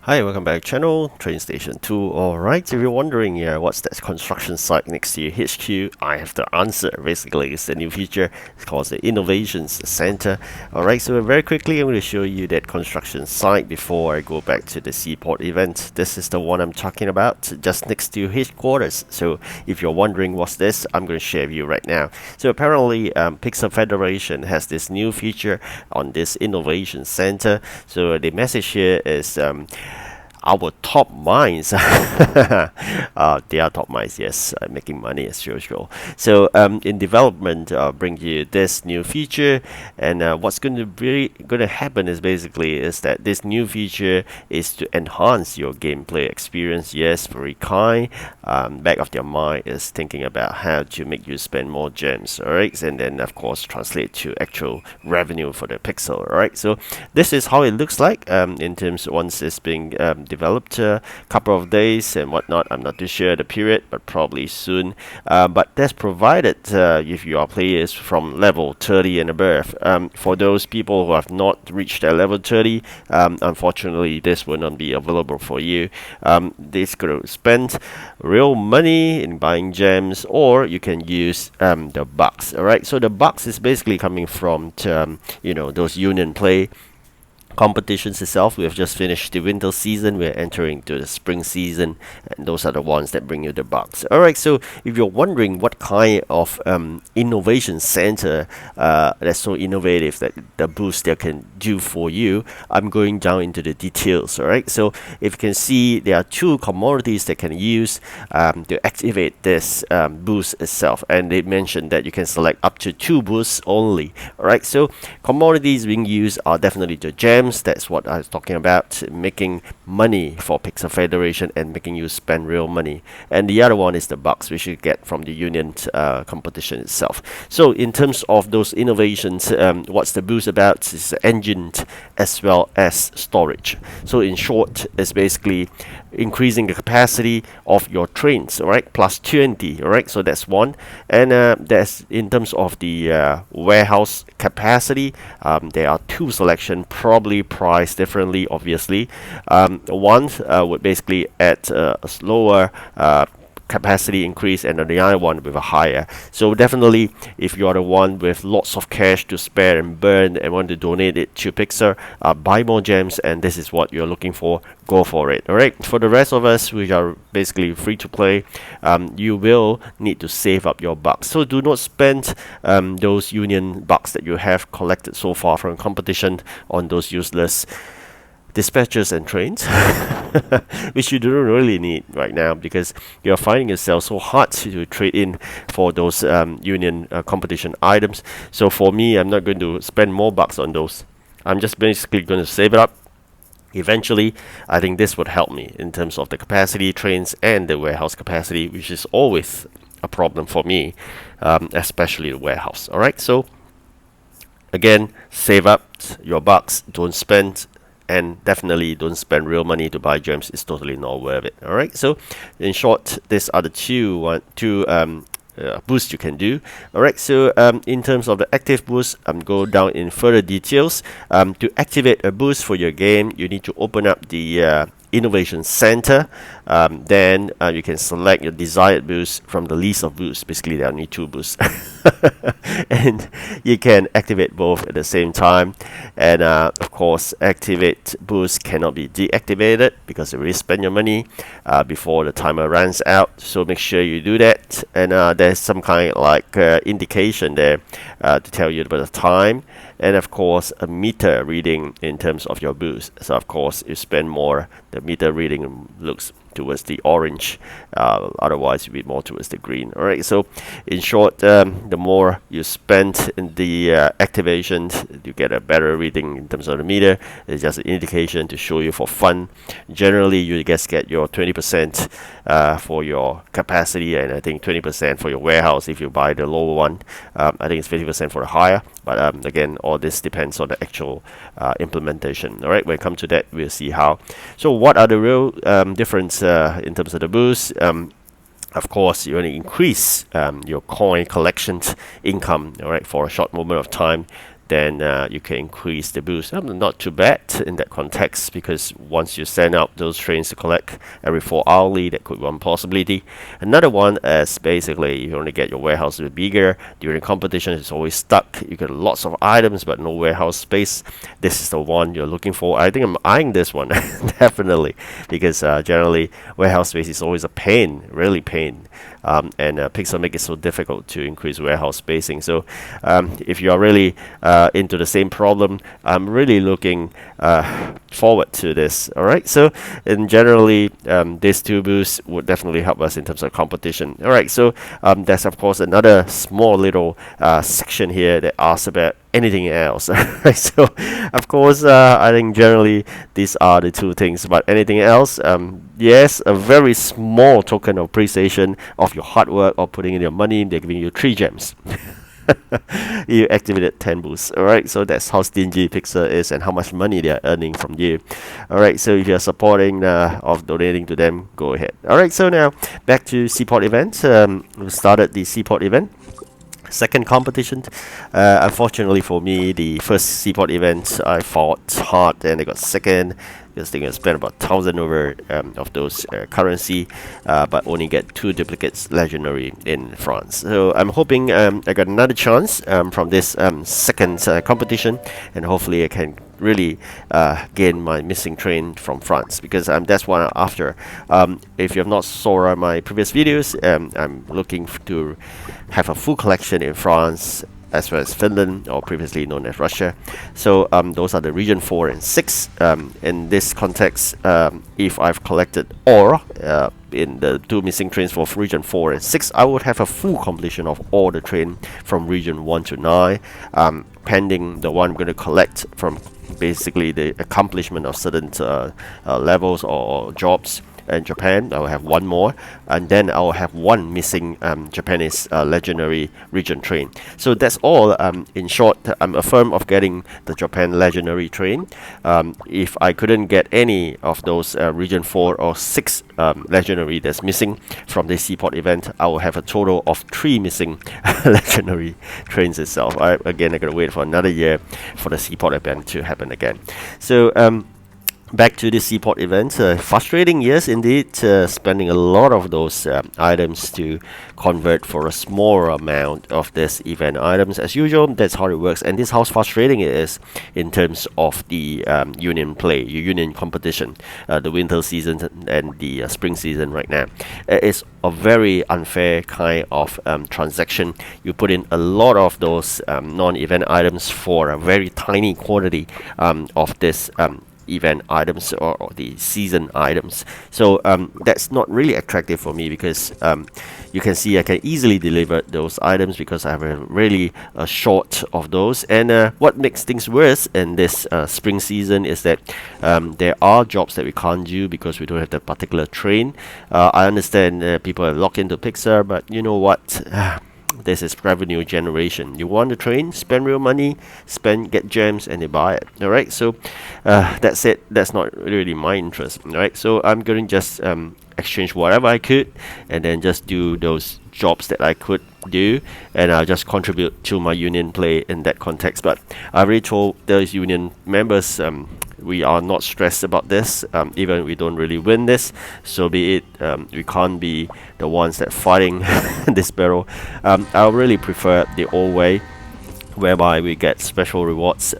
Hi, welcome back to channel TrainStation2. Alright, if you're wondering what's that construction site next to your HQ, I have the answer. Basically, it's a new feature. It's called the Innovations Center. Alright, so very quickly I'm going to show you that construction site before I go back to the Seaport Event. This is the one I'm talking about, just next to your headquarters. So if you're wondering what's this, I'm going to share with you right now. So apparently Pixel Federation has this new feature on this Innovation Center. So the message here is our top minds, they are top minds, yes, making money as usual. So in development, bring you this new feature, and what's going to happen is that this new feature is to enhance your gameplay experience. Yes, very kind. Back of their mind is thinking about how to make you spend more gems, all right, and then of course translate to actual revenue for the pixel. All right, so this is how it looks like in terms once it's being developed a couple of days and whatnot. I'm not too sure the period, but probably soon. But that's provided if you are players from level 30 and above. For those people who have not reached that level 30, unfortunately this will not be available for you. This could spend real money in buying gems, or you can use the bucks. All right, so the bucks is basically coming from those union play competitions itself. We have just finished the winter season, we're entering to the spring season, and those are the ones that bring you the bucks. Alright, so if you're wondering what kind of innovation center that's so innovative that the boost that can do for you, I'm going down into the details. Alright, so if you can see, there are two commodities that can use to activate this boost itself, and they mentioned that you can select up to 2 boosts only. Alright, so commodities being used are definitely the gems. That's what I was talking about, making money for Pixel Federation and making you spend real money. And the other one is the bucks, which you get from the union competition itself. So in terms of those innovations, what's the boost about? It's engine as well as storage. So in short, it's basically increasing the capacity of your trains, all right, plus 20, all right, so that's one. And that's in terms of the warehouse capacity. There are 2 selection, probably priced differently, obviously. One would basically add a slower capacity increase, and the other one with a higher. So definitely, if you are the one with lots of cash to spare and burn and want to donate it to Pixar, buy more gems, and this is what you're looking for, go for it. Alright, for the rest of us, which are basically free to play, you will need to save up your bucks. So do not spend those union bucks that you have collected so far from competition on those useless dispatchers and trains, which you don't really need right now, because you're finding yourself so hard to trade in for those union competition items. So for me, I'm not going to spend more bucks on those. I'm just basically going to save it up. Eventually, I think this would help me in terms of the capacity, trains, and the warehouse capacity, which is always a problem for me, especially the warehouse. Alright, so again, save up your bucks, don't spend, and definitely don't spend real money to buy gems. It's totally not worth it. Alright, so in short, these are the two boosts you can do. Alright, so in terms of the active boost, go down in further details. To activate a boost for your game, you need to open up the Innovation Center. Then you can select your desired boost from the list of boosts. Basically, there are only 2 boosts. And you can activate both at the same time. And of course, activate boost cannot be deactivated because you already spent your money before the timer runs out. So make sure you do that. And there's some kind of like indication there to tell you about the time. And of course, a meter reading in terms of your boost. So of course, you spend more, the meter reading looks towards the orange, otherwise you'll be more towards the green. Alright, so in short, the more you spend in the activations, you get a better reading in terms of the meter. It's just an indication to show you for fun. Generally, you just get your 20% for your capacity, and I think 20% for your warehouse if you buy the lower one. I think it's 50% for the higher, but again, all this depends on the actual implementation. Alright, when it comes to that, we'll see how. So what are the real difference in terms of the boost? Of course, you want to increase your coin collection income, all right, for a short moment of time. then you can increase the boost. Not too bad in that context, because once you send out those trains to collect every 4 hourly, that could be one possibility. Another one is basically you only get your warehouse a bit bigger. During competition, it's always stuck. You get lots of items but no warehouse space. This is the one you're looking for. I think I'm eyeing this one definitely, because generally warehouse space is always a pain, really pain. And Pixel make it so difficult to increase warehouse spacing. So if you are really into the same problem, I'm really looking forward to this. All right. So generally, these two boosts would definitely help us in terms of competition. All right. So there's of course another small little section here that asks about anything else. Right? So of course, I think generally these are the two things. But anything else? Yes, a very small token of appreciation of your hard work or putting in your money. They're giving you 3 gems. You activated 10 boosts. Alright, so that's how stingy Pixel is and how much money they are earning from you. Alright, so if you're supporting of donating to them, go ahead. Alright, so now back to Seaport Event. We started the Seaport Event. Second competition. Unfortunately for me, the first Seaport Event I fought hard and I got second. Because I think I spent about 1,000 over of those currency, but only get 2 duplicates legendary in France. So I'm hoping I got another chance from this second competition, and hopefully I can really gain my missing train from France, because that's what I'm after. If you have not saw my previous videos, I'm looking to have a full collection in France as well as Finland, or previously known as Russia. So those are the region 4 and 6. In this context, if I've collected ore in the 2 missing trains for region 4 and 6, I would have a full completion of all the train from region 1 to 9, pending the one I'm going to collect from basically the accomplishment of certain levels or jobs. In Japan, I will have 1 more, and then I will have 1 missing Japanese legendary region train. So that's all. In short, I'm affirmed of getting the Japan legendary train. If I couldn't get any of those region 4 or 6 legendary that's missing from the Seaport event, I will have a total of 3 missing legendary trains itself. I gotta wait for another year for the Seaport event to happen again. So back to the Seaport event. Frustrating, yes, indeed. Spending a lot of those items to convert for a small amount of this event items. As usual, that's how it works. And this is how frustrating it is in terms of the union play, your union competition, the winter season and the spring season right now. It's a very unfair kind of transaction. You put in a lot of those non-event items for a very tiny quantity of this event items or the season items. So that's not really attractive for me, because you can see I can easily deliver those items because I have a really short of those. And what makes things worse in this spring season is that there are jobs that we can't do because we don't have the particular train. I understand people are locked into Pixar, but you know what? This is revenue generation. You want the train, spend real money, get gems, and they buy it. All right, so that's it. That's not really my interest. All right, so I'm going to just exchange whatever I could, and then just do those jobs that I could do, and I'll just contribute to my union play in that context. But I already told those union members we are not stressed about this, even we don't really win this, so be it. We can't be the ones that fighting this battle. I really prefer the old way, whereby we get special rewards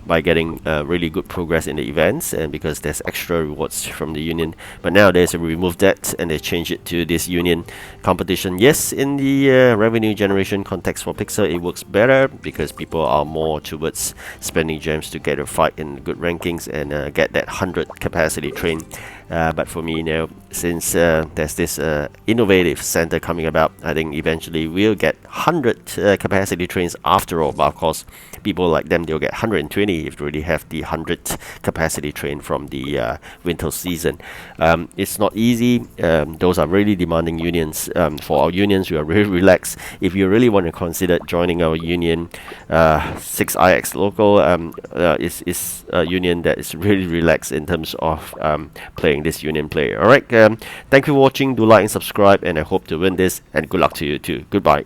by getting really good progress in the events, and because there's extra rewards from the union. But nowadays they remove that and they change it to this union competition. Yes, in the revenue generation context for Pixel, it works better because people are more towards spending gems to get a fight in good rankings and get that 100 capacity train. But for me now, since there's this innovative center coming about, I think eventually we'll get 100 capacity trains after all. But of course, people like them, they'll get 120 if they really have the 100 capacity train from the winter season. It's not easy. Those are really demanding unions. For our unions, we are really relaxed. If you really want to consider joining our union, 6IX local is a union that is really relaxed in terms of playing this union play. Alright, thank you for watching. Do like and subscribe, and I hope to win this, and good luck to you too. Goodbye.